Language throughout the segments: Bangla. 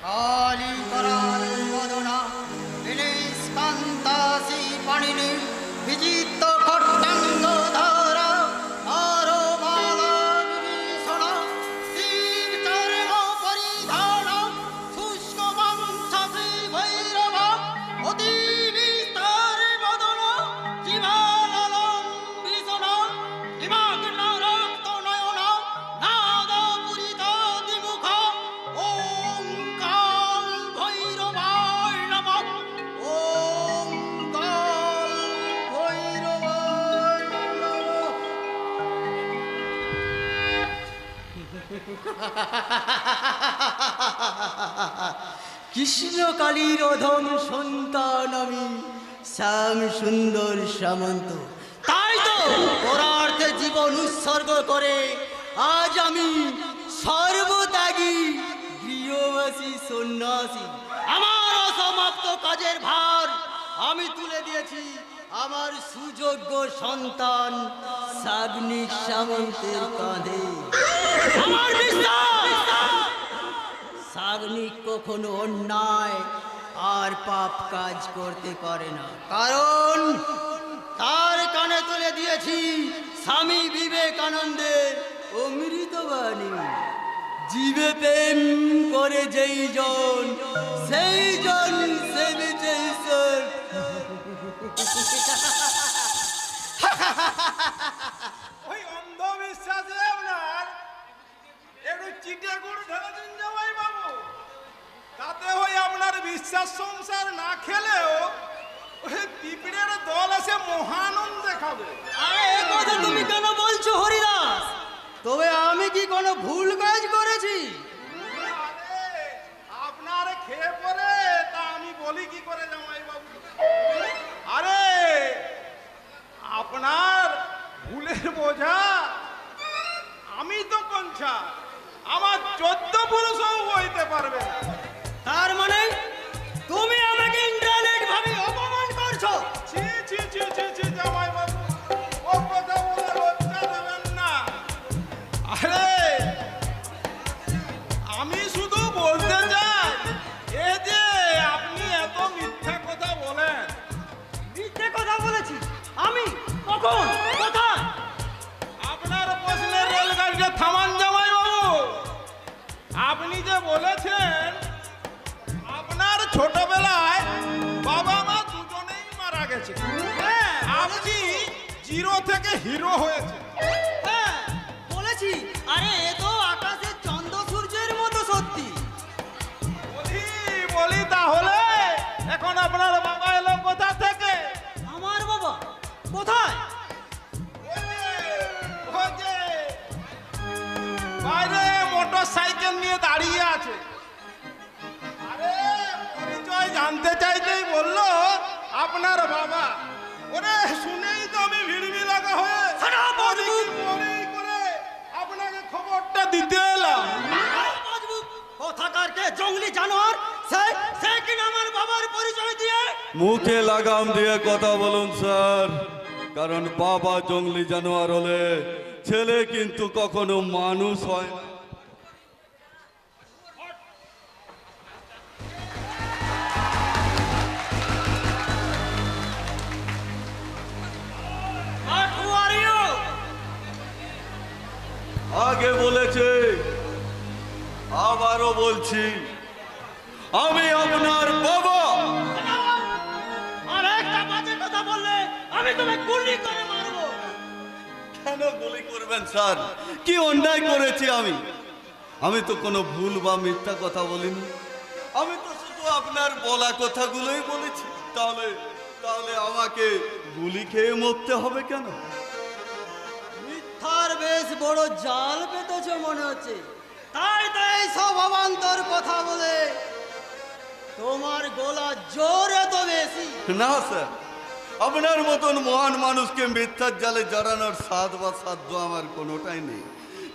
কালী করাল বদনা বিনীশ কান্তাসি পাণিনি বিজিত খট্টাঙ্গ ধারা আরো মালা বিভীষণ শিব চর্ম পরিধান শুষ্ক বংশী ভৈরব অতি বিস্তার বদন জীবানলম ভীষণ নিমগ্ন রক্ত নয়ন নাদ পুরিত দ্বিমুখ ওম কাল ভৈরবায় নমঃ ওম কাল ভৈরবায় নমঃ। কৃষ্ণ কালীর অধম সন্তান আমি শ্যাম সুন্দর সামন্ত, তাই তো পরার্থে জীবন উৎসর্গ করে আজ আমি সর্বত্যাগী গৃহবাসী সন্ন্যাসী। আমার অসমাপ্ত কাজের ভার আমি তুলে দিয়েছি আমার সুযোগ্য সন্তান সাগ্নিক সামন্তের কাঁধে। আমার বিশ্বাস সাগ্নিক কখনো অন্যায় আর পাপ কাজ করতে পারে না, কারণ তার কানে তুলে দিয়েছি স্বামী বিবেকানন্দের অমৃতবাণী। জীবে প্রেম করে যেই জন সেই জন সেবিছে ঈশ্বর। ওই অন্ধবিশ্বাসে আপনার একটু চিটে গুড় ঢেলে দিন জামাই বাবু, তাতে ওই আপনার বিশ্বাস সংসার না খেলেও ওই পিঁপড়ের দল এসে মহানন্দে খাবে। আরে এ কথা তুমি কেন বলছো হরিদাস? তবে আমি কি কোনো ভুল কাজ করেছি? আরে আপনার খেয়ে পরে তা আমি বলি কি করে জামাই বাবু? আরে আপনার ভুলের বোঝা আমি তো কঞ্চা, আমার 14 পুরুষও বইতে পারবে না। তার মানে তুমি আমাকে ইন্টারনেট ভাবে অপমান করছো? ছি ছি ছি ছি ছি জামাই বাবু, ও কথা বলে লজ্জা দেবেন না। আরে আমি শুধু বলতে চাই, এ যে আপনি এত মিথ্যা কথা বলেন। মিথ্যে কথা বলেছি আমি? কখন? কোথায়? আপনার প্রশ্নের রেলগাড়িটা থামান জামাই বাবু। আপনি যে বলেছেন আপনার ছোটবেলায় বাবা মা দুজনেই মারা গেছে, হ্যাঁ আপনি জিরো থেকে হিরো হয়েছে। হ্যাঁ বলেছি। আরে এ তো আকাশের চন্দ্র সূর্যের মতো সত্যি। বলি তাহলে এখন আপনার বাবা এলো কোথা থেকে? আমার বাবা কোথায়? ওই যে বাইরে মোটর সাইকেল নিয়ে দাঁড়িয়ে আছে। আরে পরিচয় জানতে চাইতেই বললো আপনার বাবা। ওরে শুনেই তো আমি ভিড়মি লাগা হয়ে মনেই করে আপনাকে খবরটা দিতে এলাম। কোথাকার কে জঙ্গলি জানোয়ার সে কিনা আমার বাবার পরিচয় দিয়ে? মুখে লাগাম দিয়ে কথা বলুন স্যার, কারণ বাবা জঙ্গলি জানোয়ার হলে ছেলে কিন্তু কখনো মানুষ হয় না। But who are you? আগে বলেছে আবারও বলছি, আমি আপনার বাবা। আর একটা বাজে কথা বললে আমি তোমায় গুলি করে মারবো। কেন গুলি করবেন স্যার? কি অন্যায় করেছি আমি? আমি তো কোনো ভুল বা মিথ্যা কথা বলিনি। আমি তো শুধু আপনার বলা কথাগুলোই বলেছি। তাহলে তাহলে আমাকে গুলি খেয়ে মরতে হবে কেন? মিথ্যার বেশ বড় জাল পেতেছ মনে হচ্ছে, তাই তো এই সব অবান্তর কথা বলে তোমার গলা জোর এত বেশি। না স্যার, আপনার মতন মহান মানুষকে মিথ্যার জালে জড়ানোর সাধ বা সাধ্য আমার কোনোটাই নেই।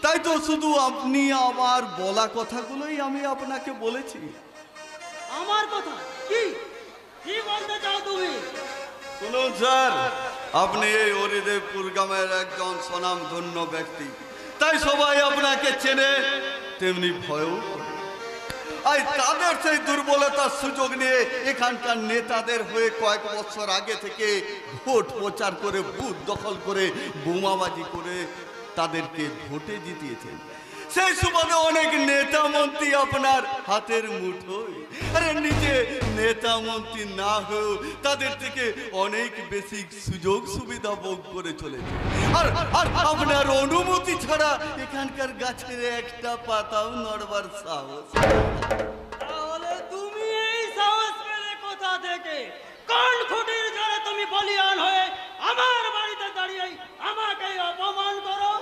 তাই তো শুধু আপনি আমার বলা কথাগুলোই আমি আপনাকে বলেছি। আমার কথা কি কি বলতে চাও তুমি? শুনুন স্যার, আপনি এই হরিদেবপুর গ্রামের একজন স্বনামধন্য ব্যক্তি, তাই সবাই আপনাকে চেনে। তেমনি ভয়ও করে। আর তাদের সেই দুর্বলতার সুযোগ নিয়ে এখানকার নেতাদের হয়ে কয়েক বছর আগে থেকে ভোট প্রচার করে বুথ দখল করে বোমাবাজি করে তাদেরকে ভোটে জিতিয়েছেন। সেই সুবাদে অনেক নেতা মন্ত্রী আপনার হাতের মুঠোয়, আরে নিজে নেতা মন্ত্রী না হয়েও তাদের থেকে অনেক বেশি সুযোগ সুবিধা ভোগ করে চলেছে। আর আর আপনার অনুমতি ছাড়া এখানকার গাছের একটা পাতাও নড়বার সাহস। তাহলে তুমি এই সাহস পেলে কোথা থেকে? কোন খুঁটির জোরে তুমি বলিয়ান হয়ে আমার বাড়িতে দাঁড়িয়ে আমাকে অপমান করো?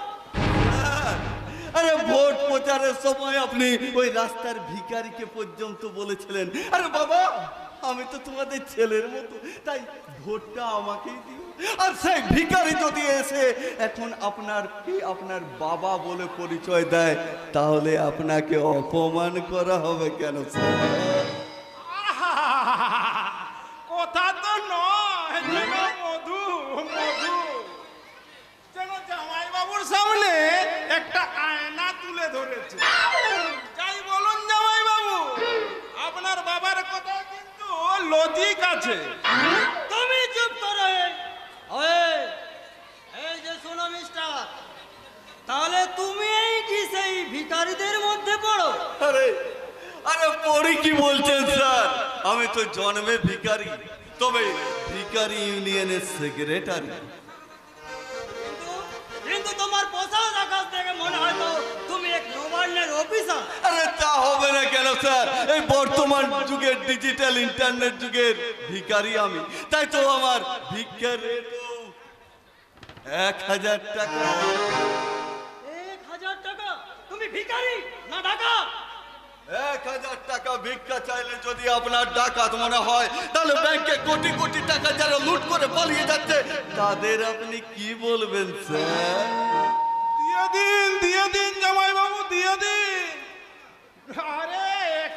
আরে ভোট প্রচারের সময় আপনি ওই রাস্তার ভিখারিকে পর্যন্ত বলেছিলেন, আরে বাবা আমি তো তোমাদের ছেলের মতো, তাই ভোটটা আমাকেই দিও। আর সেই ভিখারি যদি এসে এখন আপনার বাবা বলে পরিচয় দেয়, তাহলে আপনাকে অপমান করা হবে কেন স্যার? কথা তো নয়, যেন মধু মধু, যেন জামাই বাবুর সামনে একটা আয়না তুলে ধরেছে। যাই বলুন জামাই বাবু, আপনার বাবার কথা কিন্তু লজিক আছে। তুমি চুপ করো। এই যে শোনো মিস্টার, তাহলে তুমি এই কি সেই ভিখারিদের মধ্যে পড়ো? আরে আরে পরে কি বলছেন স্যার? আমি তো জন্মে ভিখারি, তবে ভিখারি ইউনিয়নের সেক্রেটারি। কিন্তু তোমার পোশাক আকাশ থেকে মনে হয় তো তুমি এক নবান্নের অফিসার। আরে তা হবে না কেন স্যার? এই বর্তমান যুগের ডিজিটাল ইন্টারনেট যুগের ভিখারি আমি, তাই তো আমার ভিক্ষার রেটও 1000 টাকা। 1000 টাকা? তুমি ভিখারি না ডাকাত? 1000 টাকা ভিক্ষা চাইলে যদি আপনার ডাকাত মনে হয়, তাহলে ব্যাংকে কোটি কোটি টাকা যারা লুট করে পালিয়ে যাচ্ছে তাদের আপনি কি বলবেন স্যার? দিয়ে দিন জামাই বাবু, দিয়ে দিন। আরে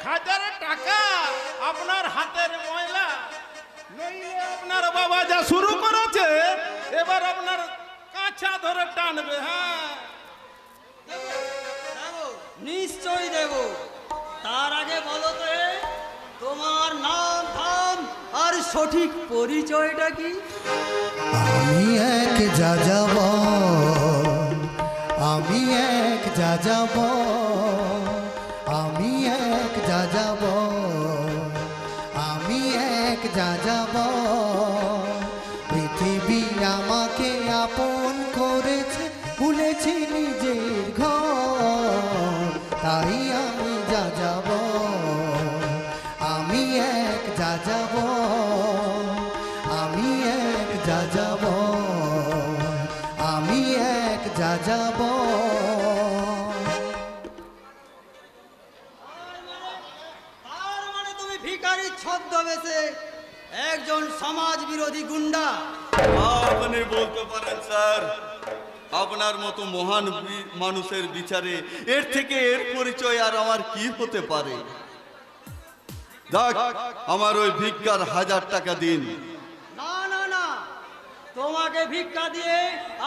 1000 টাকা আপনার হাতের ময়লা, নইলে আপনার বাবা যা শুরু করেছে এবার আপনার কাঁচা ধরে টানবে। হ্যাঁ দেবো, নিশ্চয়ই দেব। তার আগে বলো তো তোমার নাম ধাম আর সঠিক পরিচয়টা কি? আমি এক যাযাব, আমি এক যাযাব, আমি এক যাযাব, আমি এক যাযাব। পৃথিবী আমাকে আপন করেছে, ভুলেছি নিজের ঘর, তাই আমি যাযাব, আমি এক যাযাব, আমি এক যাযাব, আমি এক যাযাব। তার মানে তুমি ভিখারি ছদ্মবেশে একজন সমাজ বিরোধী গুন্ডা? আপনি বলতে পারেন স্যার। আপনার মতো মহান মানুষের বিচারে এর থেকে এর পরিচয় আর আমার কি হতে পারে? যাক, আমার ওই ভিক্ষার 1000 টাকা দিন। না না না, তোমাকে ভিক্ষা দিয়ে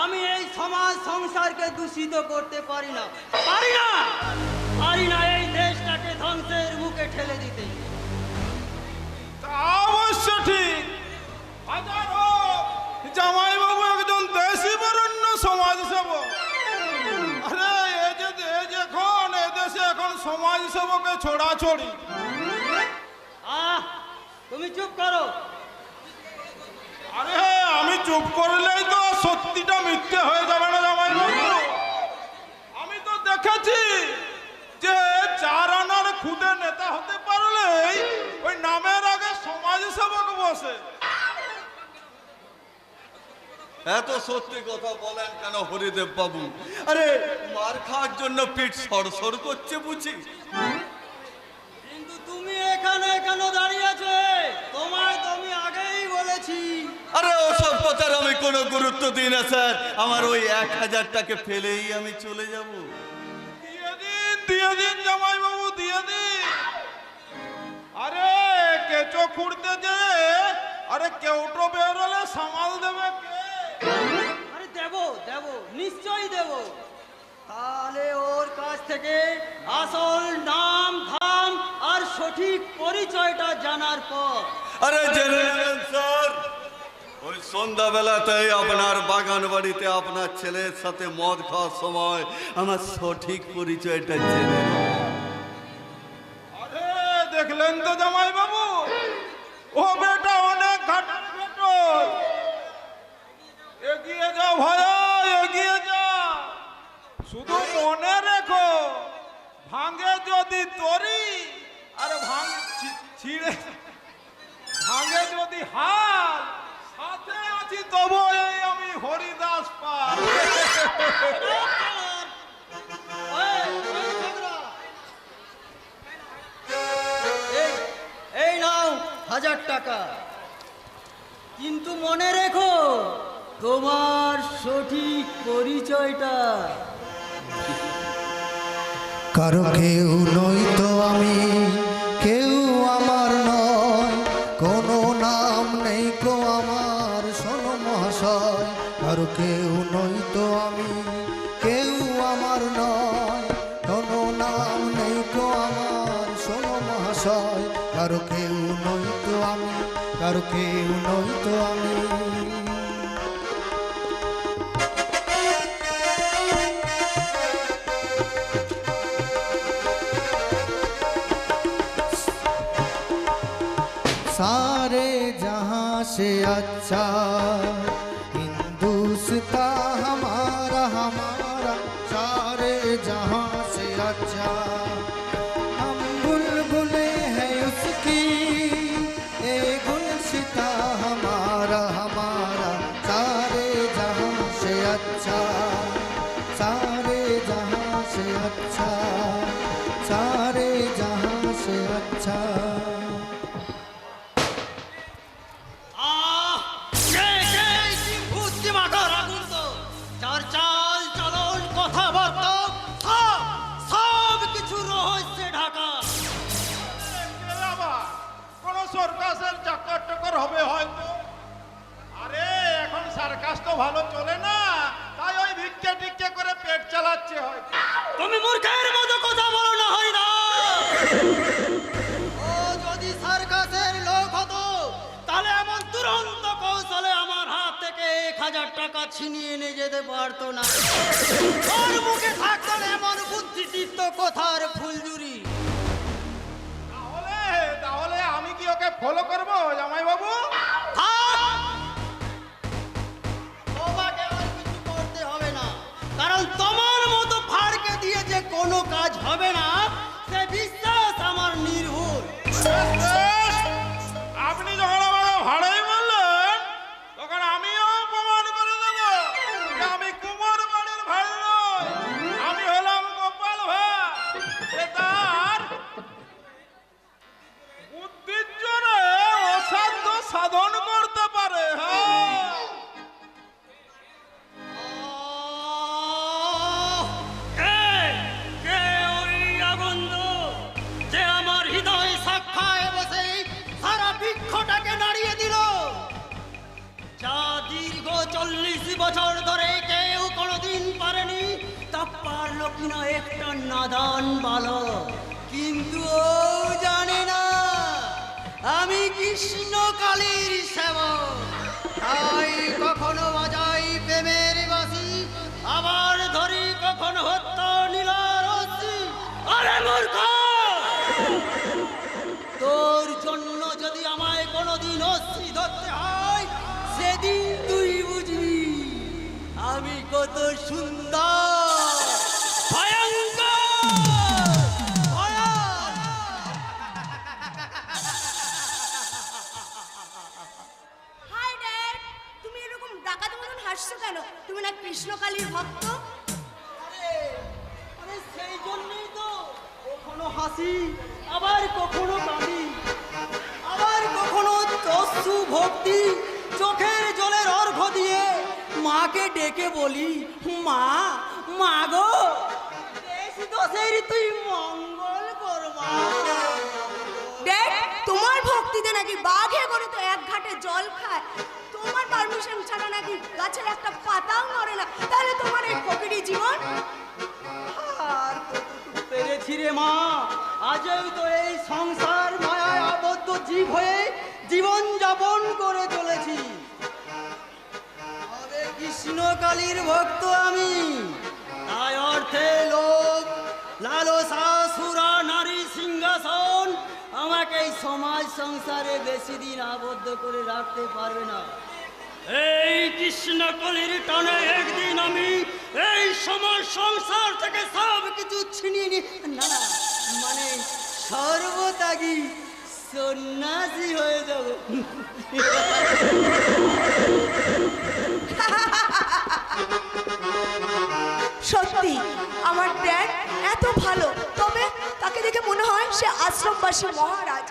আমি এই সমাজ সংসারকে দূষিত করতে পারি না, পারি না, পারি না এই দেশটাকে ধ্বংসের মুখে ঠেলে দিতে। তা অবশ্য ঠিক। হাজারো জামাই বাবু একজন দেশি বরেণ্য সমাজসেবক। আরে এই যে দেশ এখন, এ দেশে এখন সমাজসেবকে ছড়াছড়ি। তুমি চুপ করো। আরে আমি চুপ করলেই তো সত্যিটা মিথ্যে হয়ে যাবে না জামাই বাবু? আমি তো দেখেছি যে 4 আনার খুদে নেতা হতে পারলেই ওই নামের আগে সমাজসেবক বসে। এত সত্যি কথা বলেন কেন হরিদেব বাবু? আরে মার খাওয়ার জন্য পিঠ সরসর করছে বুঝি? কিন্তু তুমি এখানে কেন দাঁড়িয়ে আছো? তোমায় তো আমি আগেই বলেছি। আরে ওসব কথার আমি কোনো গুরুত্ব দিই না স্যার। আমার ওই 1000 টাকা ফেলেই আমি চলে যাব। দিয়ে দিন জামাই বাবু, দিয়ে দিন। আরে কেঁচো খুঁড়তে যে আরে কেউটো বেরোলে সামাল দেবে কে? আরে দেবো দেবো, নিশ্চয়ই দেবো। তাহলে ওর কাছ থেকে 80 সঠিক পরিচয়টা জানার পর। আরে জেনে নেবেন স্যার, ওই সন্ধ্যাবেলাতেই আপনার বাগান বাড়িতে আপনার ছেলের সাথে মদ খাওয়ার সময় আমার সঠিক পরিচয়টা জেনে নেবেন। আরে দেখলেন তো জামাই বাবু, ও বেটা অনেক ঘাটের বেটো। এগিয়ে যাও ভাইয়া, এগিয়ে যাও। শুধু মনে রেখো, ভাঙে যদি তরি আর ছিঁড়ে ভাঙে যদি হাল, সাথে আছি তবু এই আমি হরিদাস পাল। এই নাও 1000 টাকা, কিন্তু মনে রেখো তোমার সঠিক পরিচয়টা। কারো কেউ নই তো আমি, কেউ আমার নয়, কোনো নাম নেই গো আমার শোনো মহাশয়। কারো কেউ নই তো আমি, কেউ আমার নয়, কোনো নাম নেই গো আমার শোনো মহাশয়। কারো কেউ নই তো আমি, কারো কেউ নই তো আমি। सारे जहां से अच्छा हिंदुस्ता हमारा हमारा, सारे जहां से अच्छा। हम बुलबुले हैं उसकी ए गुलशिता हमारा हमारा, सारे जहां से अच्छा, सारे जहां से अच्छा, सारे जहां से अच्छा। সার্কাসের চাক্কর টাক্কর হবে হয়তো। আরে এখন সার্কাস তো ভালো চলে না, তাই ওই ভিক্ষে টিক্ষে করে পেট চালাচ্ছে হয়তো। তুমি মূর্খের মতো কথা বলো না হরিদা। ও যদি সার্কাসের লোক হতো তাহলে এমন দুরন্ত কৌশলে আমার হাত থেকে 1000 টাকা ছিনিয়ে নিয়ে যেতে পারতো না। ওর মুখে থাকতো না এমন বুদ্ধিদীপ্ত কথার ফুলঝুরি। তাহলে আমি কি ওকে ফলো করবো জামাই বাবু? তোমাকে আর কিছু করতে হবে না, কারণ তোমার মতো ফাড়কে দিয়ে যে কোনো কাজ হবে না সে বিশ্বাস আমার নির্ভুল। আপনি যখন আমাকে ভাড়াই বললেন তখন আমিও প্রমাণ করে দেবো যে আমি কুমার বাড়ির ভাই নই, আমি হলাম গোপাল ভাই। তার বুদ্ধির জোরে অসাধ্য সাধন করতে পারে। যে আমার হৃদয় শাখায় বসে সারা বৃক্ষটাকে নাড়িয়ে দিল। যা দীর্ঘ 40 বছর ধরে কেউ কোনোদিন পারেনি, তা পারলো কিনা একটা নাদান বালক। কিন্তু ও জানে না আমি কৃষ্ণকালীর সেবক, তাই কখনো বাজাই প্রেমের বাঁশি, আবার ধরি কখনো হত্যা নীলার রশ্মি। আরে মূর্খ, তোর জন্য যদি আমায় কোনোদিন অশ্রী ধরতে হয় সেদিন তুই বুঝবি আমি কত সুন্দর, ভয়ঙ্কর, ভয়ানক। হাই ড্যাড, তুমি এরকম ডাকাত মতন হাসছো কেন? তুমি না কৃষ্ণকালীর ভক্ত? আরে সেই জন্যই তো কখনো হাসি, আবার কখনো কাঁদি, আবার কখনো অশ্রু ভক্তি চোখের জলের অর্ঘ্য দিয়ে মাকে ডেকে বলি, মা, মা গো, দেশ দোষের তুই মঙ্গল কর মা। ড্যাড, তোমার ভক্তিতে নাকি বাঘে করে তো এক ঘাটে জল খায়, তোমার পারমিশন ছাড়া নাকি গাছের একটা পাতাও নড়ে না, তাহলে তোমার এই ফকিরি জীবন? আর কতটুকু পেরেছি রে মা, আজই তো এই সংসার জীব হয়ে জীবন যাপন করে চলেছি। তবে কৃষ্ণকালীর ভক্ত আমি, তাই অর্থে লোক, লালসা, সুরা, নারী, সিংহাসন আমাকে এই সমাজ সংসারে বেশি দিন আবদ্ধ করে রাখতে পারবে না। এই কৃষ্ণকলির টানে একদিন আমি এই সমাজ সংসার থেকে সব কিছু ছিনিয়ে নি, না না, মানে সর্বত্যাগী সন্ন্যাসী হয়ে যাব। সত্যি আমার ড্যাড এত ভালো, তবে তাকে দেখে মনে হয় সে আশ্রমবাসী মহারাজ।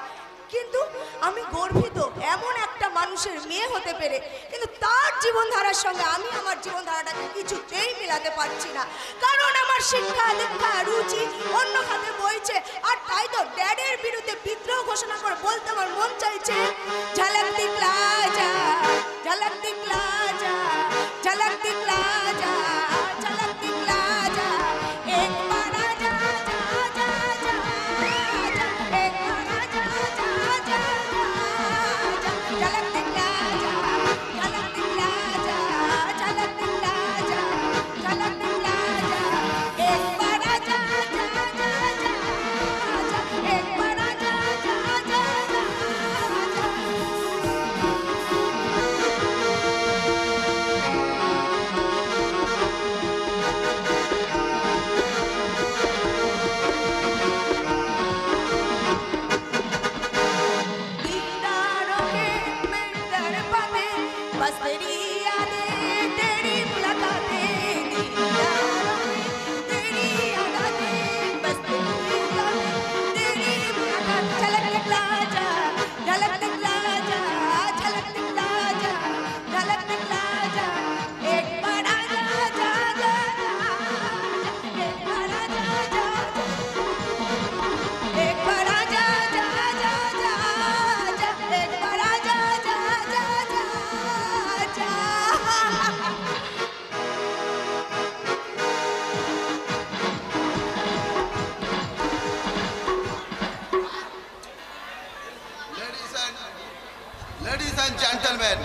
কিন্তু আমি গর্বিত এমন একটা মানুষের মেয়ে হতে পেরে, কিন্তু তার জীবনধারার সঙ্গে আমি আমার জীবনধারাটাকে কিছুতেই মেলাতে পারছি না, কারণ আমার শিক্ষা দীক্ষা রুচি অন্য খাতে বইছে। আর তাই তো ড্যাডের বিরুদ্ধে বিদ্রোহ ঘোষণা করে বলতে আমার মন চাইছে, ঝলক দিখলা যা, ঝলক দিখলা যা, ঝলক দিখলা যা, ঝলক দিখলা যা, একবার আজা যা যা যা, একবার আজা যা যা যা, ঝলক দিখলা যা, ঝলক দিখলা যা, ঝলক দিখলা যা, ঝলক দিখলা যা, একবার আজা যা যা যা, একবার আজা যা যা যা। दीदारों के मिलकर बातें, बस तेरी यादें, तेरी मुलाकातें, दीदारों में तेरी यादें, बस तेरी यादें, तेरी मुलाकात। झलक दिखला जा, झलक दिखला जा, झलक दिखला जा, झलक दिखला जा, एक बार आजा जा जा जा, एक बार आजा जा जा, एक बार आजा जा जा जा जा, एक बार आजा जा जा जा जा। লেডিস অ্যান্ড জেন্টলম্যান,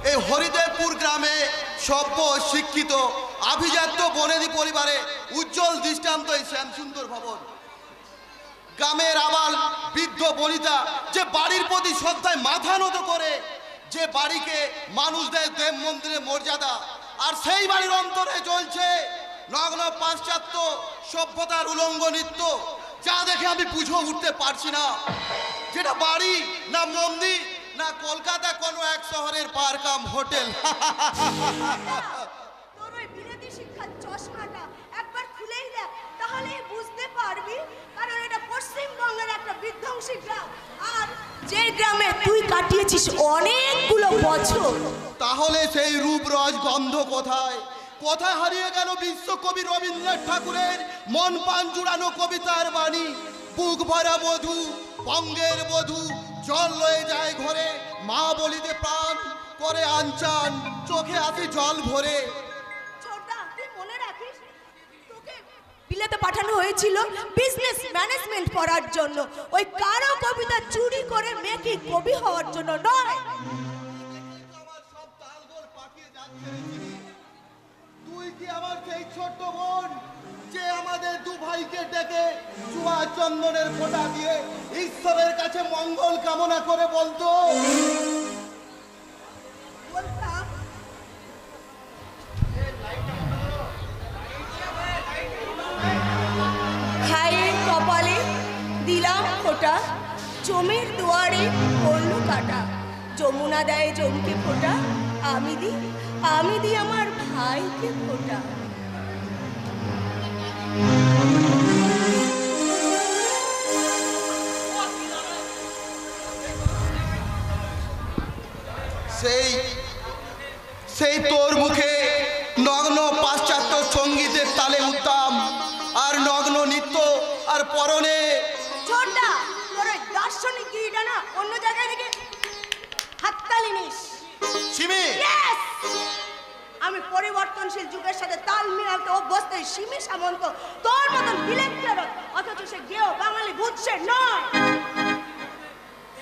এই হরিদেবপুর গ্রামে সভ্য শিক্ষিত আভিজাত্য বনেদি পরিবারে উজ্জ্বল দৃষ্টান্ত এই শ্যামসুন্দর ভবন। গ্রামের আবাল বৃদ্ধ বনিতা যে বাড়ির প্রতি শ্রদ্ধায় মাথা নত করে, যে বাড়িকে মানুষ দেয় দেব মন্দিরের মর্যাদা, আর সেই বাড়ির অন্তরে চলছে নগ্ন পাশ্চাত্য সভ্যতার উলঙ্গ নৃত্য, যা দেখে আমি বুঝে উঠতে পারছি না যেটা বাড়ি না মন্দির না কলকাতা কোনো এক শহরের পার্কাম হোটেল। তোর ওই বিলেতি শিক্ষার চশমাটা একবার খুলেই দেখ, তাহলেই বুঝতে পারবি, কারণ এটা পশ্চিমবঙ্গের একটা বিধ্বংসী গ্রাম, আর যে গ্রামে তুই কাটিয়েছিস অনেকগুলো বছর। তাহলে সেই রূপরস গন্ধ কোথায়? কোথায় হারিয়ে গেল বিশ্বকবি রবীন্দ্রনাথ ঠাকুরের মন প্রাণ জুড়ানো কবিতার বাণী? বুক ভরা বধূ, বঙ্গের বধূ, জল লয়ে যায় ঘরে, মা বলিতে প্রাণ করে আনচান, চোখে আসি জল ভরে। ছোটদা, তুই মনে রাখিস তোকে বিলেতে পাঠানো হয়েছিল বিজনেস ম্যানেজমেন্ট পড়ার জন্য, ওই কারো কবিতা চুরি করে মেয়েকে কবি হওয়ার জন্য নয়। আমার সব তালগোল পাকিয়ে যাচ্ছে রে চিনি। তুই কি আমার সেই ছোট্ট বোন যে আমাদের দু ভাইকে ডেকে চুয়া চন্দনের ফোঁটা দিয়ে ঈশ্বরের কাছে মঙ্গল কামনা করে বলতো? বলতাম খায়ের কপালে দিলাম ফোঁটা, জমির দুয়ারে পড়লো কাটা, যমুনা দেয় জমকে ফোঁটা, আমি দি আমার ভাইকে ফোঁটা। সেই তোর মুখে নগ্ন পাশ্চাত্য সঙ্গীতের তালে উদ্দাম, আর নগ্ন নৃত্য, আর পরনে ছোটদা, তোর ওই দার্শনিক গিরিটা না অন্য জায়গায় থেকে হাততালি নিস। সিমি। Yes! আমি পরিবর্তনশীল যুগের সাথে তাল মিলাতে অভ্যস্ত এই সিমি সামন্ত তোর মতন বিলেত অথচ সে গেও বাঙালি বুঝছে নয়।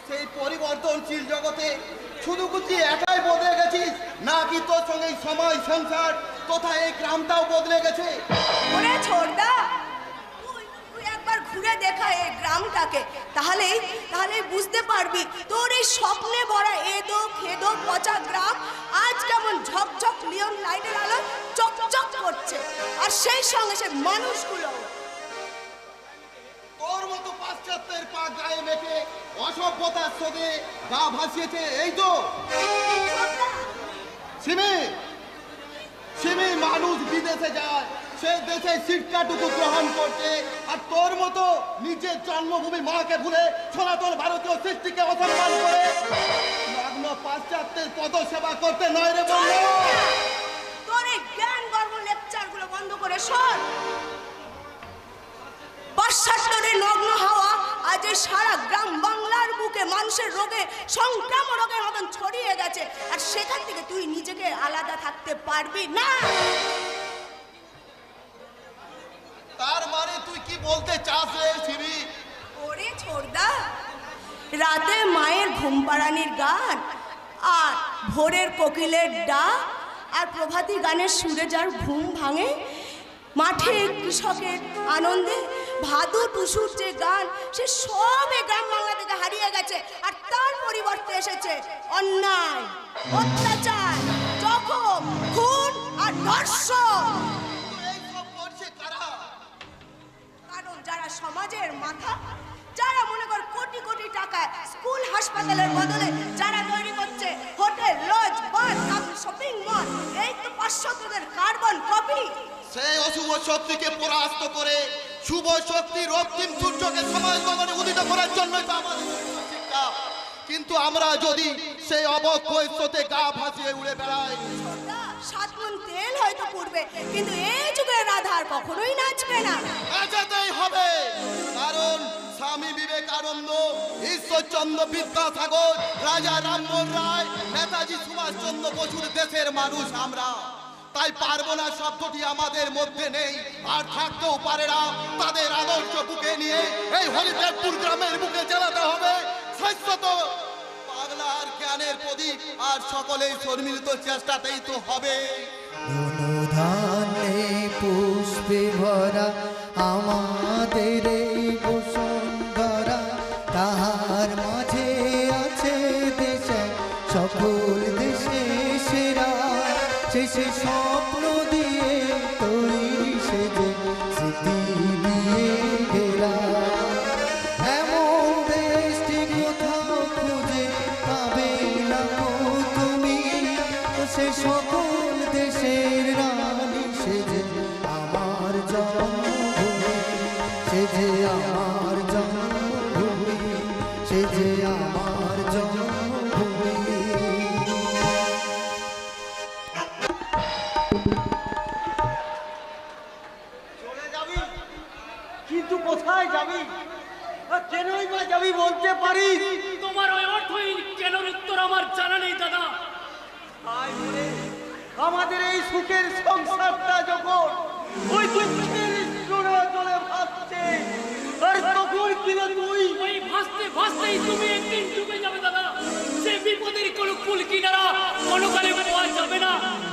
সেই পরিবর্তনশীল জগতে শুধু কি একাই বদলে গেছিস, নাকি তোর সঙ্গে এই সমাজ সংসার তথা এই গ্রামটাও বদলে গেছে? ওরে ছোড়দা, তুই একবার ঘুরে দেখা এই গ্রামটাকে, তাহলেই বুঝতে পারবি তোর এই স্বপ্নে ভরা এদো খেদো পচা গ্রাম আজ কেমন ঝকঝক লিওন লাইটের আলো চকচক করছে, আর সেই সঙ্গে সে মানুষগুলো তোর মতো পাশ্চাত্যের পা গায়ে মেখে অসভ্যতার স্রোতে গা ভাসিয়েছে এই তো সিমি। সিমি মানুষ বিদেশে যায়, সে দেশে শিক্ষাটুকু গ্রহণ করছে, আর তোর মতো নিজের জন্মভূমি মাকে ভুলে সনাতন ভারতীয় সৃষ্টিকে অসম্মান করে নগ্ন পাশ্চাত্যের পদসেবা করতে নয় রে বন্ধু। তোর এই জ্ঞান গর্ব লেকচার গুলো বন্ধ করে শোন। পাশ্চাত্যের নগ্ন হাওয়া আজ এই সারা গ্রাম বাংলার বুকে মানুষের রোগে সংক্রামক রোগের মতন ছড়িয়ে গেছে, আর সেখান থেকে তুই নিজেকে আলাদা থাকতে পারবি না। তার মানে তুই কি বলতে চাস রে শিবি? ওরে ছোড়দা, রাতে মায়ের ঘুম পাড়ানির গান আর ভোরের কোকিলের ডাক আর প্রভাতী গানের সুরে যার ঘুম ভাঙে, মাঠে কৃষকের আনন্দে ভাদু টুসুর যে গান, সে সব এই গ্রাম বাংলা থেকে হারিয়ে গেছে, আর তার পরিবর্তে এসেছে অন্যায়, অত্যাচার, জখম, খুন আর ধর্ষণ। এইসব করছে কারা? কারণ যারা সমাজের মাথা, যারা মনে কর কোটি কোটি টাকা স্কুল হাসপাতালের বদলে যারা তৈরি করছে হোটেল, লজ, বার, শপিং মল, এই তো পাশ্চাত্যদের কার্বন কপি। সেই অশুভ শক্তিকে পরাস্ত করে শুভ শক্তির রক্তিম সূর্যকে সমাজ গগনে উদিত করার জন্যই তো আমাদের শিক্ষা। কিন্তু আমরা যদি সেই অবক্ষয় স্রোতে গা ভাসিয়ে উড়ে বেড়াই, 7 মণ তেল হয়তো পূর্বে, কিন্তু এই যুগের রাধার কখনোই নাচবে না। নাচাতেই হবে, কারণ স্বামী বিবেকানন্দ, ঈশ্বরচন্দ্র বিদ্যাসাগর, রাজা রামমোহন রায়, নেতাজি সুভাষচন্দ্র বসুর দেশের মানুষ আমরা। তাই পারবো না শব্দটি আমাদের মধ্যে নেই, আর থাকতেও পারে না। তাদের আদর্শ বুকে নিয়ে এই হরিদেবপুর গ্রামের বুকে জ্বালাতে হবে শাশ্বত বাংলার জ্ঞানের প্রদীপ, আর সকলেই সম্মিলিত চেষ্টাতেই তো হবে। ধানে পুষ্পে ভরা আমাদের এই বসুন্ধরা, তাহার মাঝে আছে দেশে সকল দেশে সেরা, শেষে স্বপ্ন দিয়ে তৈরি সেজে স্মৃতি দিয়ে ঘেরা। এমন দেশটি কোথাও খুঁজে পাবে না গো তুমি, সে সকল দেশের রানী সেজে আমার জন্মভূমি, সেজে আমার জন্মভূমি, সেজে আমার জন্মভূমি। চলে যাবি, কিন্তু কোথায় যাবি আর কেনই বা যাবি বলতে পারিস? তোমার ওই অর্থহীন কেন উত্তর আমার জানা নেই দাদা। তাই বলে আমাদের এই সুখের সংসারটা যখন ওই দুঃখের চলে চলে ভাসছে, আর তখন কিনা তুই ওই ভাসতে ভাসতেই তুমি একদিন ডুবে যাবে দাদা। সে বিপদের কোনো কুল কিনারা কোনো কালে পাওয়া যাবে না,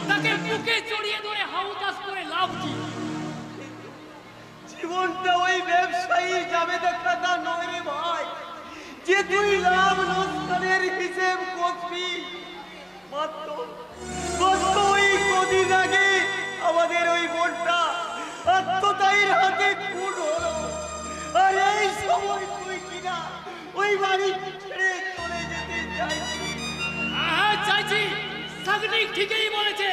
তাকে বুকে জড়িয়ে ধরে হাউতাস করে লাভ কি? জীবনটা ওই ব্যবসায়ী যাবে দেখা তা নয় রে ভাই, যে তুই লাভ লোকসানের হিসেব করবি। মাত্র ওই কদিন আগে আমাদের ওই বোনটা আত্মতায়ীর হাতে খুন হলো, আর এই সময় তুই কিনা ওই বাড়ি ছেড়ে চলে যেতে চাইছিস। হ্যাঁ চাইছি, সাগনিক ঠিকই বলেছে।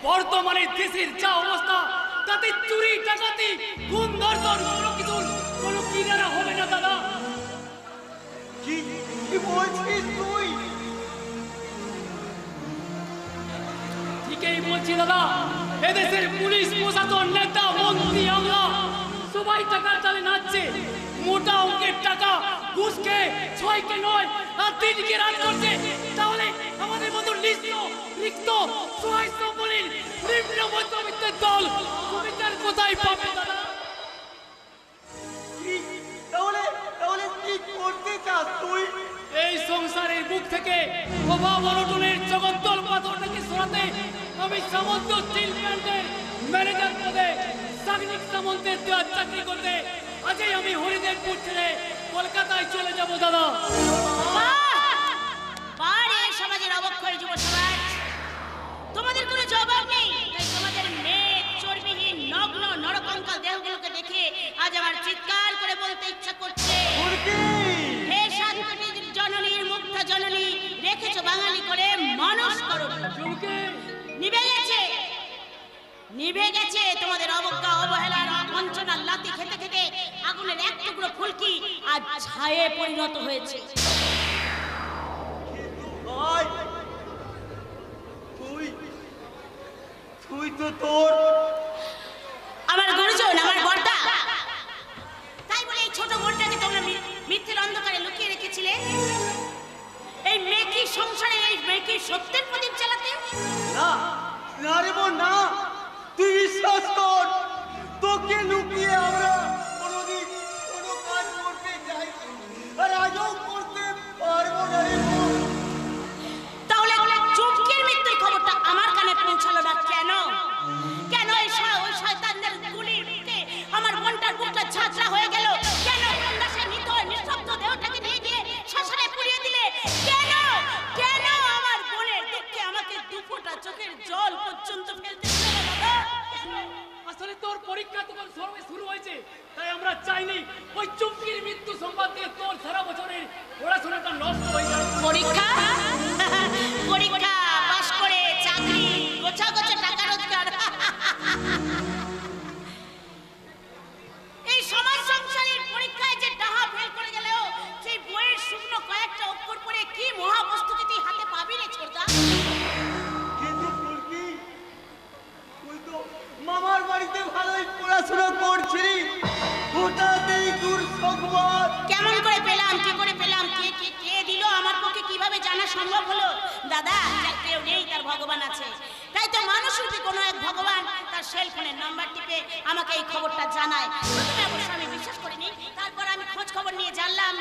বর্তমানে দেশের যা অবস্থা, তাতে চুরি ডাকাতি খুন ধর্ষণ কোনো কিনারা হবে না দাদা। কি কি বলছিস তুই? ঠিকই বলছি দাদা। এদেশের পুলিশ প্রশাসন, নেতা মন্ত্রী, আমলা সবাই টাকার চালে নাচছে। মোটা অঙ্কের টাকা ঘুষ খেয়ে 6কে 9 আর 3কে রাত করছে। তাহলে আমাদের মতো লিখিত সহায় সম্বলীর নিম্ন মধ্যবিত্তের দল সুবিচার কোথায় পাবে দাদা? তাহলে তাহলে কি করতে চাস তুই? এই অভাব অনটনের জগদ্দল পাথরটাকে সরাতে আমি সামন্ত স্টিল প্ল্যান্টের ম্যানেজার পদে সাগনিক সামন্তের দেওয়া চাকরি করতে আজই আমি হরিদেবপুর ছেড়ে কলকাতায় চলে যাব দাদা। বারে সমাজের অবক্ষয় যুব সমাজ, তোমাদের কোনো জবাব নেই, তাই তোমাদের মেয়ে চর্বিহীন নগ্ন নরকঙ্কাল দেহগুলোকে দেখে আজ আমার চিৎকার করে বলতে ইচ্ছা করছে, হে সাত কোটির জননীর মুগ্ধ জননী, রেখেছো বাঙালি করে মানুষ করো। নিভে গেছে, নিভে গেছে তোমাদের অবজ্ঞা অবহেলার বঞ্চনার লাথি খেতে খেতে আগুনের এক টুকরো ফুলকি আজ ছায়ে পরিণত হয়েছে। ভাই তুই তো তোর আমার গুরুজন, আমার বড়দা, তাই বলে এই ছোট বোনটাকে তোমরা মিথ্যের অন্ধকারে লুকিয়ে রেখেছিলে এই মেয়েকে সংসারে, এই মেয়েকে সত্যের প্রদীপ জ্বালাতে? না না রে বোন না, তুই বিশ্বাস কর, তোকে লুকিয়ে আমরা কোনোদিন কোনো কাজ করতে যাই আর আজও করতে পারবো না রে বোন। তাহলে চুমকির মৃত্যুর খবরটা আমার কানে পৌঁছালো না কেন? কেন ওই শয়তানদের গুলির মুখে আমার মনটার বুকটা ঝাঁঝরা হয়ে গেল? কেন তোমরা সেই মৃত নিঃশব্দ দেহটাকে নিয়ে গিয়ে শ্মশানে পুড়িয়ে দিলে? কেন কেন আমার বোনের দুঃখে আমাকে দুফোঁটা চোখের জল পর্যন্ত ফেলতে দিলে না বাবা? আসলে তোর পরীক্ষা তখন সবে শুরু হয়েছে, তাই আমরা চাইনি ওই চুমকির মৃত্যু সংবাদ দিয়ে তোর সারা বছরের পড়াশোনাটা নষ্ট হয়ে যাবে। পরীক্ষা পরীক্ষা পাশ করে চাকরি, গোছা গোছা টাকা রোজগার, এই সমাজ সংসারের পরীক্ষায় যে ডাহা ফেল করে গেলেও সেই বইয়ের শুকনো কয়েকটা অক্ষর পড়ে কি মহাবস্তুকে তুই হাতে পাবি রে ছোটদা? কিন্তু ফুলকি, তুই তো মামার বাড়িতে ভালোই পড়াশোনা করছিলি, হঠাৎ এই দুঃসংবাদ কেমন করে পেলাম, কি করে পেলাম, কে দিল, আমার পক্ষে কিভাবে জানা সম্ভব হলো? দাদা, যার কেউ নেই তার ভগবান আছে, তাই তো মানুষরূপী কোনো এক ভগবান তার সেল ফোনের নাম্বার টিপে আমাকে এই খবরটা জানায়। প্রথমে অবশ্য আমি বিশ্বাস করিনি, তারপর আমি খোঁজ খবর নিয়ে জানলাম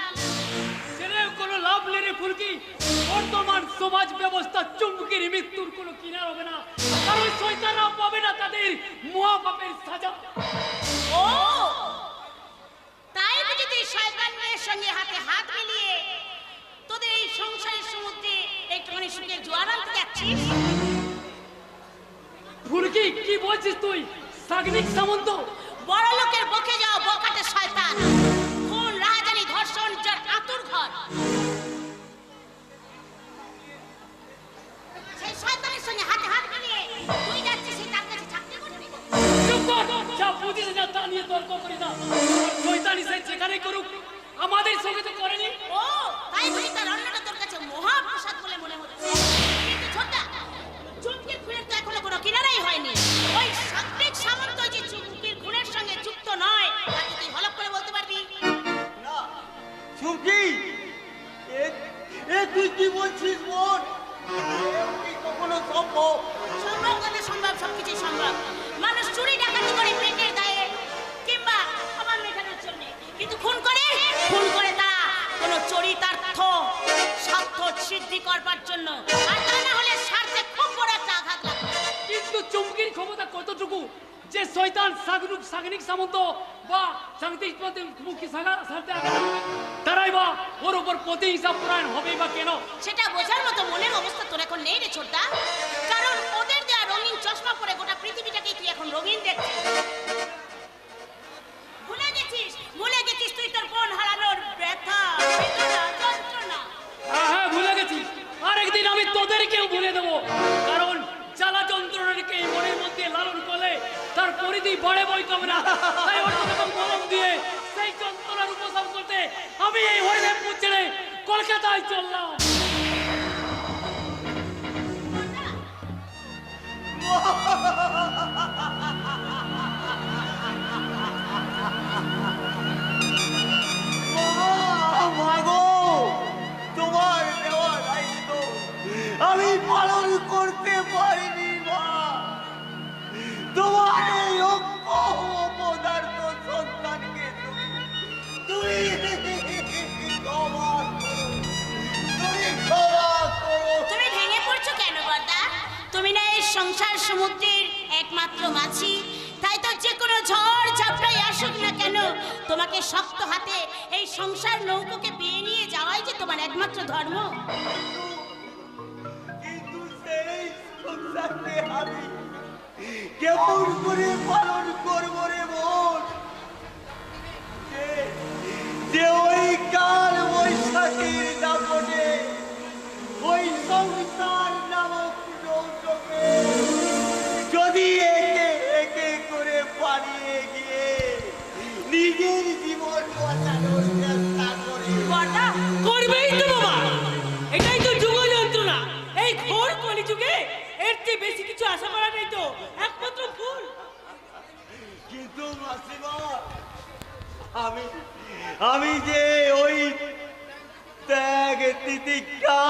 ছেলে কোনো লাভ নেই রে ফুলকি, বর্তমান সমাজ ব্যবস্থা চুমকির মৃত্যুর কোনো কিনার হবে না, কারণ শয়তানরা পাবে না তাদের মহাপাপের সাজা। ও তাই বুঝি তুই শয়তানের সঙ্গে হাতে হাত মিলিয়ে তোদের এই সংসারের সমুদ্রে একটুখানি সুখের জোয়ার আনতে যাচ্ছিস? ফুলকি কি বলছিস তুই? সাগনিক সামন্ত বড় লোকের বকে যাওয়া বকাটে শয়তান, খুন রাহাজানি ধর্ষণ যার আতুর ঘর, সেই শয়তানের সঙ্গে হাতে হাত মিলিয়ে তুই যাচ্ছিস সেই তার কাছে চাকরি করতে? চুপ কর, যা বুঝিস না তা নিয়ে তর্ক করি না। শয়তানি সে যেখানেই করুক, আমাদের সঙ্গে তো করেনি। ও তাই বুঝি তার অন্যটা তোর কাছে মহাপ্রসাদ বলে মনে হচ্ছে? কিন্তু ছোটদা, চুমকির খুনের তো এখনো কোনো কিনারাই হয়নি। ওই সাত্বিক সামন্ত যে চুমকির খুনের সঙ্গে যুক্ত নয়, তাকে তুই হলপ করে বলতে পারবি? না চুমকি, তুই কি বলছিস বোন? কি কখনো সম্ভব? সম্ভব কথা সম্ভব, সবকিছুই সম্ভব। মানুষ চুরি ডাকাতি করে পেটের দায়ে কিংবা খাবার মেটানোর জন্য, কিন্তু খুন করে তারা কোনো চরিতার্থ স্বার্থ সিদ্ধি করবার জন্য, আর তা না হলে স্বার্থে খুব বড় একটা আঘাত লাগবে। কিন্তু চুমকির ক্ষমতা কতটুকু যে শয়তান সাগনিক সামন্ত বা সাংতিক মুখী সারতে তারাই বা ওর উপর প্রতি হিসাব পরায়ণ হবে বা কেন? সেটা বোঝার মতো মনের অবস্থা তোর এখন নেই রে ছোটদা, কারণ ওদের দেওয়া রঙিন চশমা পরে গোটা পৃথিবীটাকে তুই এখন রঙিন দেখছিস। ভুলে গেছিস তুই তোর বোন হারানোর ব্যথা, বেদনা, যন্ত্রণা। হ্যাঁ ভুলে গেছি, আর একদিন আমি তোদেরকেও ভুলে দেবো, কারণ জ্বালা যন্ত্রণাকে এই মনের মধ্যে লালন করলে তার পরিধি বাড়ে বই কমে না। তাই অন্যরকম মলম দিয়ে সেই যন্ত্রণার উপশম করতে আমি এই হরিদেবপুর ছেড়ে কলকাতায় চললাম। মাগো, তোমার দেওয়া দায়িত্ব আমি পালন করতে পারিনি মা। তোমার এই অপদার্থ সন্তানকে তুমি ক্ষমা করো, তুমি ক্ষমা করো। মাত্র মাছি, তাই তো যে কোনো ঝড় ঝাপটাই আসুক না কেন তোমাকে শক্ত হাতে এই সংসার নৌকোকে বিয়ে নিয়ে যাওয়াই যে তোমার একমাত্র ধর্ম। কিন্তু সেই সংসারকে আমি কেমন করে পালন করবো রে বোন? যে ওই কাল বৈশাখীর দাপটে ওই সংসার নামক নৌকোকে যদি একে একে করে পালিয়ে গিয়ে নিজের জীবন বাঁচানোর চেষ্টা করে। বাটা করবেই তো বাবা, এটাই তো যুগ যন্ত্রণা। এই ঘোর কলিযুগে এর চেয়ে বেশি কিছু আশা করা নেই তো, একমাত্র ভুল। কিন্তু মাসিমা, আমি যে ওই ত্যাগ তিতিক্ষা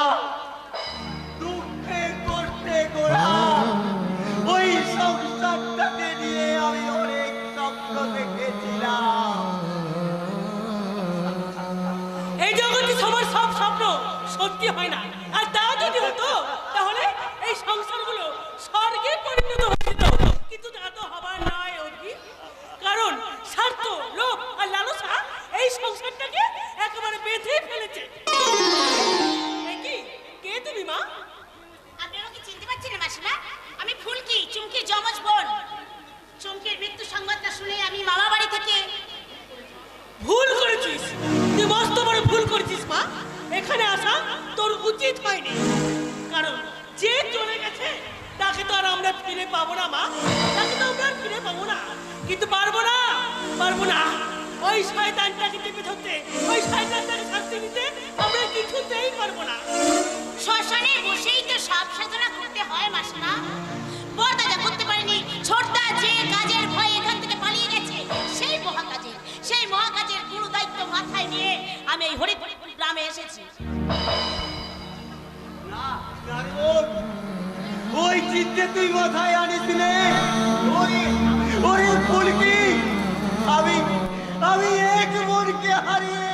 দুঃখে কষ্টে গোড়া ওই সংসারটাকে নিয়ে আমি অনেক স্বপ্ন দেখেছিলাম। এই জগতে সবার সব স্বপ্ন সত্যি হয় না, আর তা যদি হতো তাহলে এই সংসারগুলো স্বর্গে পরিণত হয়ে যেত। কিন্তু তা তো হবার নয় অর্পি, কারণ স্বার্থ, লোভ আর লালসা এই সংসারটাকে একেবারে বেঁধে ফেলেছে। এ কি, কে তুমি মা? আপনি আমাকে চিনতে পারছেন না মাসিমা? আমি ফুলকি, চুমকির যমজ বোন। চুমকির মৃত্যু সংবাদটা শুনে আমি মামা বাড়ি থেকে ভুল করেছিস, তুই মস্ত বড় ভুল করেছিস মা। এখানে আসা তোর উচিত হয়নি, কারণ যে চলে গেছে তাকে তো আর আমরা ফিরে পাবো না মা, তাকে তো আমরা আর ফিরে পাবো না। কিন্তু পারবো না ওই শয়তানটাকে টিপে ধরতে, ওই শয়তানটাকে শাস্তি দিতে আমরা কিছুতেই পারবো না। শ্মশানে বসেই তো সব সাধনা করতে হয় মাসিমা। বড়দা যা করতে পারেনি, ছোটদা যে কাজের ভয়ে এখান থেকে পালিয়ে গেছে, সেই মহাকাজের পুরো দায়িত্ব মাথায় নিয়ে আমি এই হরিপুর গ্রামে এসেছি। ওই চিন্তে তুই মাথায় আনিসনে ওই ফুলকি, আমি এক মনকে হারিয়ে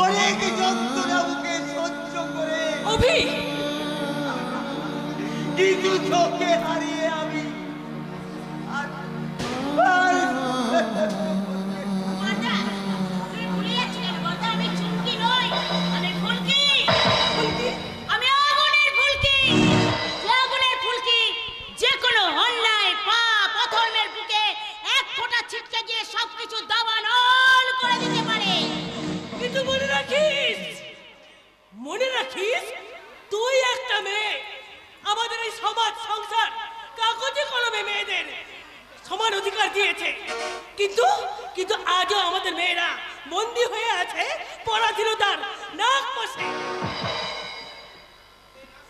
অনেক যন্ত্রণা বুকে সহ্য করে অভি, কিছু চোখে হারিয়ে আমি বড়দা, তুমি ভুলে যাচ্ছ কেন? বড়দা, আমি চুমকি নই, আমি ফুলকি। আমি আগুনের ফুলকি, যে আগুনের ফুলকি যে কোনো অন্যায় পাপ অধর্মের বুকে এক ফোঁটা ছিটকে গিয়ে সবকিছু দাবানল করে দিতে পারে। কিন্তু মনে রাখিস তুই একটা মেয়ে। আমাদের এই সমাজ সংসার কাগজে কলমে মেয়েদের সমান অধিকার দিয়েছে, কিন্তু আজও আমাদের মেয়েরা বন্দী হয়ে আছে পরাধীনতার নাক পাশে।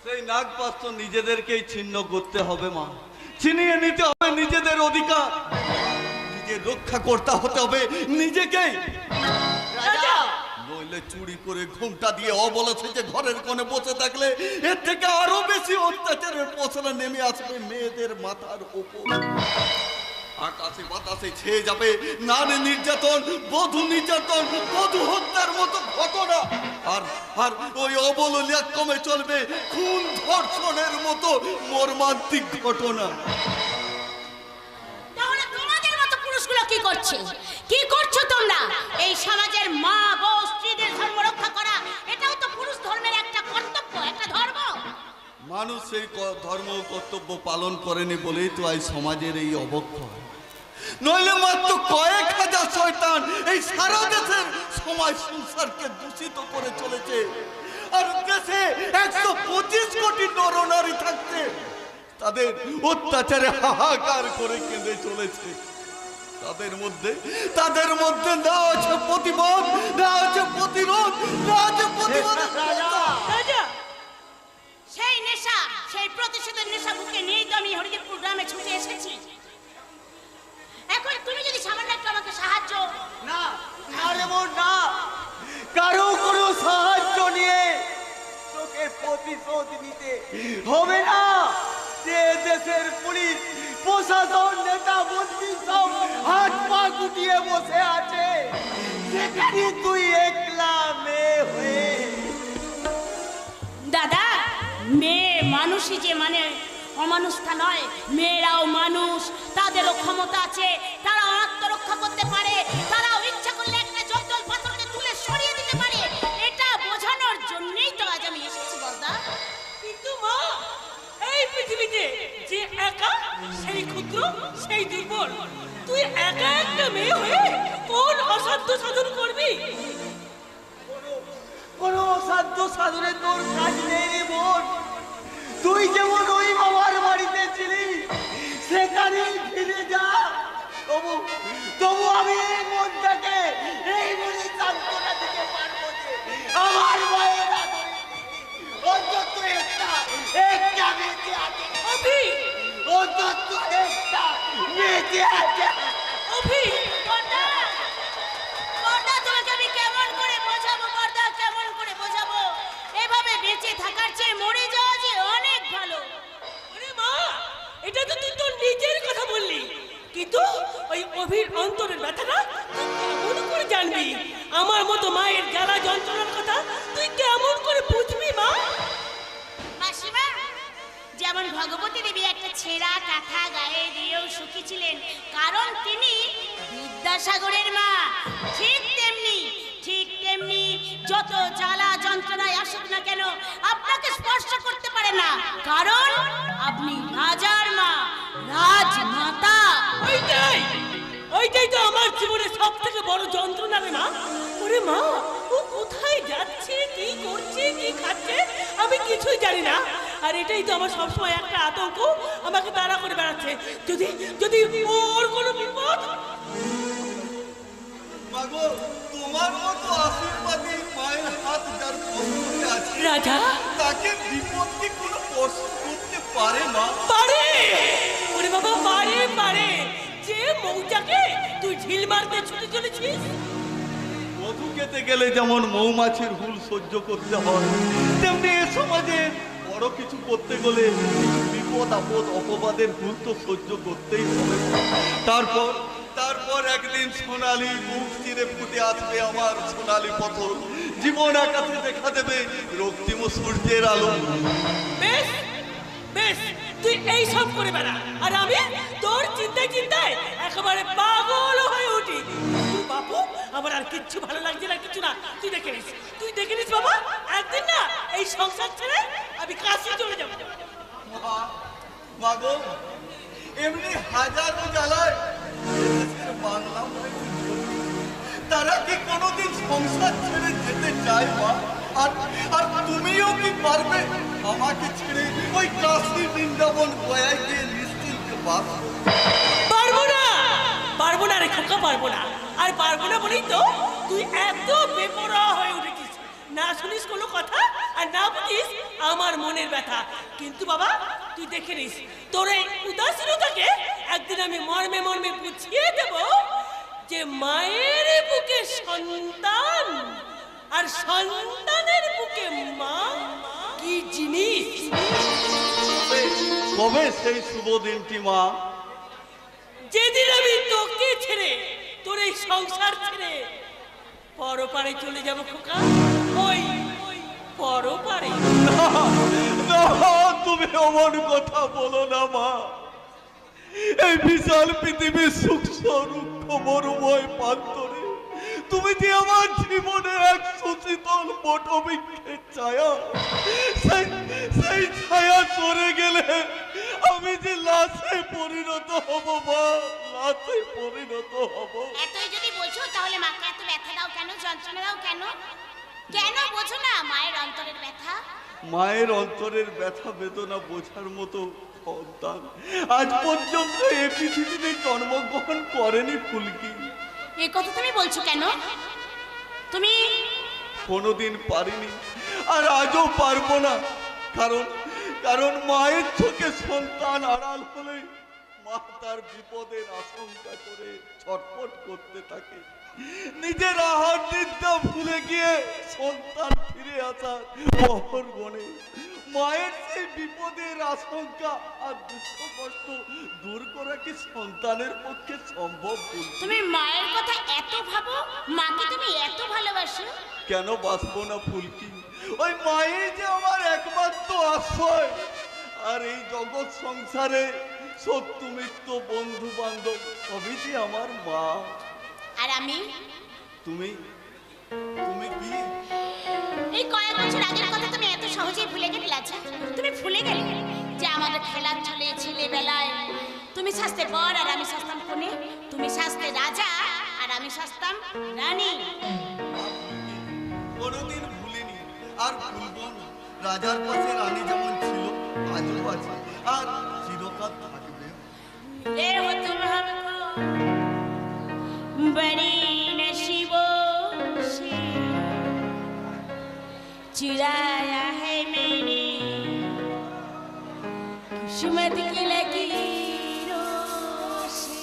সেই নাগপাশ তো নিজেদেরকেই ছিন্ন করতে হবে মা, ছিনিয়ে নিতে হবে নিজেদের অধিকার, নিজের রক্ষা করতে হবে নিজেকেই। রাজা, নইলে চুরি করে ঘুমটা দিয়ে অবলা থেকে ঘরের কোণে বসে থাকলে এর থেকে আরো বেশি অত্যাচারের পছলা নেমে আসবে মেয়েদের মাথার উপর। আকাশে বাতাসে ছেয়ে যাবে নারী নির্যাতন, বধূ নির্যাতন, বধূ হত্যার মতো ঘটনা। আর ওই অবলীলা কমে চলবে খুন ধর্ষণের মতো মর্মান্তিক ঘটনা। তাহলে তোমাদের মতো পুরুষগুলো কি করছে? কি করছো তোমরা? এই সমাজের মা বউ স্ত্রীদের ধর্ম রক্ষা করা, এটাও তো পুরুষ ধর্মের একটা কর্তব্য, একটা ধর্ম। মানুষ সেই ধর্ম কর্তব্য পালন করেনি বলেই তো এই সমাজের এই অবক্ষয়। নইলে মাত্র কয়েক হাজার শয়তান এই সারা দেশের সমাজ সংসারকে দূষিত করে চলেছে। আর দেশে 125 কোটি নরনারী থাকতে তাদের অত্যাচারে হাহাকার করে কেঁদে চলেছে। তাদের মধ্যে না আছে প্রতিবাদ, না আছে প্রতিরোধ, না আছে প্রতিবাদ। রাজা, সেই নেশা, সেই প্রতিশোধের নেশা বুকে নিয়েই তো আমি হরিদেবপুর গ্রামে ছুটে এসেছি। এখন তুমি যদি সামান্য একটু আমাকে সাহায্য। না রে বোন, না, কারো কোনো সাহায্য নিয়ে তোকে প্রতিশোধ নিতে হবে না। যে দেশের পুলিশ প্রশাসন নেতা মন্ত্রী সব হাত পা গুটিয়ে বসে আছে, সেখানে তুই একলা মেয়ে হয়ে। দাদা, মেয়ে মানুষই যে মানে অমানুষটা নয়, মেয়েরাও মানুষ, তাদেরও ক্ষমতা আছে, তারা আত্মরক্ষা করতে পারে, তারাও ইচ্ছা করলে একটা জল পাথরকে তুলে সরিয়ে দিতে পারে। এটা বোঝানোর জন্যই তো আজ আমি এসেছি বলদা। কিন্তু মা, এই পৃথিবীতে যে একা সেই ক্ষুদ্র সেই দুর্বল, তুই একা একটা মেয়ে হয়ে কোন অসাধ্য সাধন করবি? কোনো অসাধ্য সাধনে তোর কাজ নেই রে বোন। তুই যেমন ওই বাবার বাড়িতে ছিলি সেখানেই ফিরে যা। তবু আমি এই মনটাকে এই মনে সান্ত্বনা দিতে পারবো যে আমার মায়ের আদরে অন্তত একটা বেঁচে আছে। অভি, অন্তত একটা বেঁচে আছে। অভি, বর্দা, বর্দা, তোমাকে আমি কেমন করে বোঝাবো বর্দা, কেমন করে বোঝাবো? এভাবে বেঁচে থাকার চেয়ে মরে যাওয়া যে অনেক ভালো। ওরে মা, এটা তো তুই তোর নিজের কথা বললি, কিন্তু ওই অভির অন্তরের ব্যথাটা তুই কেমন করে জানবি? আমার মতো মায়ের জ্বালা যন্ত্রণার কথা তুই কেমন করে বুঝবি মা? মাসিমা, যেমন ভগবতী দেবী একটা ছেঁড়া কাঁথা গায়ে দিয়েও সুখী ছিলেন, কারণ তিনি বিদ্যাসাগরের মা, ঠিক তেমনি যত জ্বালা যন্ত্রণায় আসুক না কেন আপনাকে স্পর্শ করতে পারে না, কারণ আপনি রাজার মা, রাজমাতা। ওইটাই তো আমার জীবনে সব থেকে বড় যন্ত্রণা রে মা। ওরে মা, ও কোথায় যাচ্ছে, কি করছে, কি খাচ্ছে, আমি কিছুই জানি না। আর এটাই তো আমার সবসময় একটা আতঙ্ক, আমাকে তাড়া করে বেড়াচ্ছে। যদি যদি ওর কোনো বিপদ। মাগো, তোমার মতো আশীর্বাদী মায়ের হাত যার পছন্দে আছে রাজা, তাকে বিপদ কি কোনো স্পর্শ করতে পারে না? পারে। ওরে বাবা, পারে পারে। যে মৌচাকে তুই ঝিল মারতে ছুটে চলেছিস। মধু খেতে গেলে যেমন মৌমাছির হুল সহ্য করতে হয়, তেমনি এ সমাজে বড় কিছু করতে গেলে কিছু বিপদ আপদ অপবাদের হুল তো সহ্য করতেই হবে। তারপর একদিন সোনালি মুখ চিরে ফুটে আসবে আমার সোনালি পথর, জীবন আকাশে দেখা দেবে রক্তিম সূর্যের আলো। বেশ বেশ, তুই এই সব করে বেড়া, আর আমি তোর চিন্তায় একেবারে পাগল হয়ে উঠি। তোর বাপু, আমার আর কিচ্ছু ভালো লাগছে না, কিছু না। তুই দেখে নিস বাবা, একদিন না এই সংসার ছেড়ে আমি কাশি চলে যাবো। মাগো, এমনি হাজারো জ্বালায় এদেশের বাংলা মায়ের জন্য তারা কি কোনোদিন সংসার ছেড়ে যেতে চায় মা? আর তুমিও কি পারবে আমাকে ছেড়ে ওই কাশি বৃন্দাবন গয়ায় গিয়ে নিশ্চিন্তে বাস করতে? পারবো না রে খোকা, পারবো না। আর পারবো না বলেই তো তুই এত বেপরোয়া হয়ে উঠেছিস, না শুনিস কোনো কথা আর না বুঝিস আমার মনের ব্যথা। কিন্তু বাবা, তুই দেখে নিস, তোর এই উদাসীনতাকে একদিন আমি মর্মে মর্মে বুঝিয়ে দেব যে মায়ের বুকে সন্তান আর সন্তানের বুকে মা কি জিনিস। কবে সেই শুভ দিনটি মা? যেদিন আমি তোকে ছেড়ে, তোর এই সংসার ছেড়ে পরপারে চলে যাব খোকা, ওই পরপারে। না, তুমি অমন কথা বলো না মা। এই বিশাল পৃথিবীর সূক্ষ্ম রুক্ষ মরুময় প্রান্তরে তুমি যে আমার জীবনের এক সুশীতল বটবৃক্ষের ছায়া, সেই ছায়া সরে গেলে আমি যে লাশে পরিণত হব মা, লাশে পরিণত হব। এতই যদি বোঝো তাহলে মাকে এত ব্যথা দাও কেন, যন্ত্রণা দাও কেন? কেন বোঝো না মায়ের অন্তরের ব্যথা? মায়ের অন্তরের ব্যথা বেদনা বোঝার মতো সন্তান আজ পর্যন্ত এ পৃথিবীতে জন্মগ্রহণ করেনি ফুলকি। এই কথা তুমি বলছো কেন? তুমি কোনোদিন পারিনি, আর আজও পারবো না। কারণ মায়ের চোখে সন্তান আড়াল হলে মা তার বিপদের আশঙ্কা করে ছটফট করতে থাকে। নিজের আহার নিদ্রা ভুলে গিয়ে সন্তান ফিরে আসার পহর গণে। মায়ের সেই বিপদের আশঙ্কা আর দুঃখ কষ্ট দূর করা কি সন্তানের পক্ষে সম্ভব? তুমি মায়ের কথা এত ভাবো, মাকে তুমি এত ভালোবাসো? কেন বাঁচবো না ফুলকি? ওই মায়ের যে আমার একমাত্র আশ্রয়, আর এই জগৎ সংসারে সত্য মিত্র বন্ধু বান্ধব সবই যে আমার মা। আর আমি তুমি তুমি কি? এই কয়েক বছর আগের কথা তুমি এত সহজেই ভুলে গেলে লাজা? তুমি ভুলে গেলে যে আমাদের খেলার ছলে ছেলেবেলায় তুমি শাস্তে বর আর আমি শাস্তাম কোনে, তুমি শাস্তে রাজা আর আমি শাস্তাম রানী। কোনোদিন ভুলিনি আর ভুলবো না। রাজার পাশে রানী যেমন ছিল আজও আছে আর চিরকাল থাকবে। मिले हो तुम हमको बड़ी नसीबों से, चुराया है मैंने किस्मत की लकीरों से।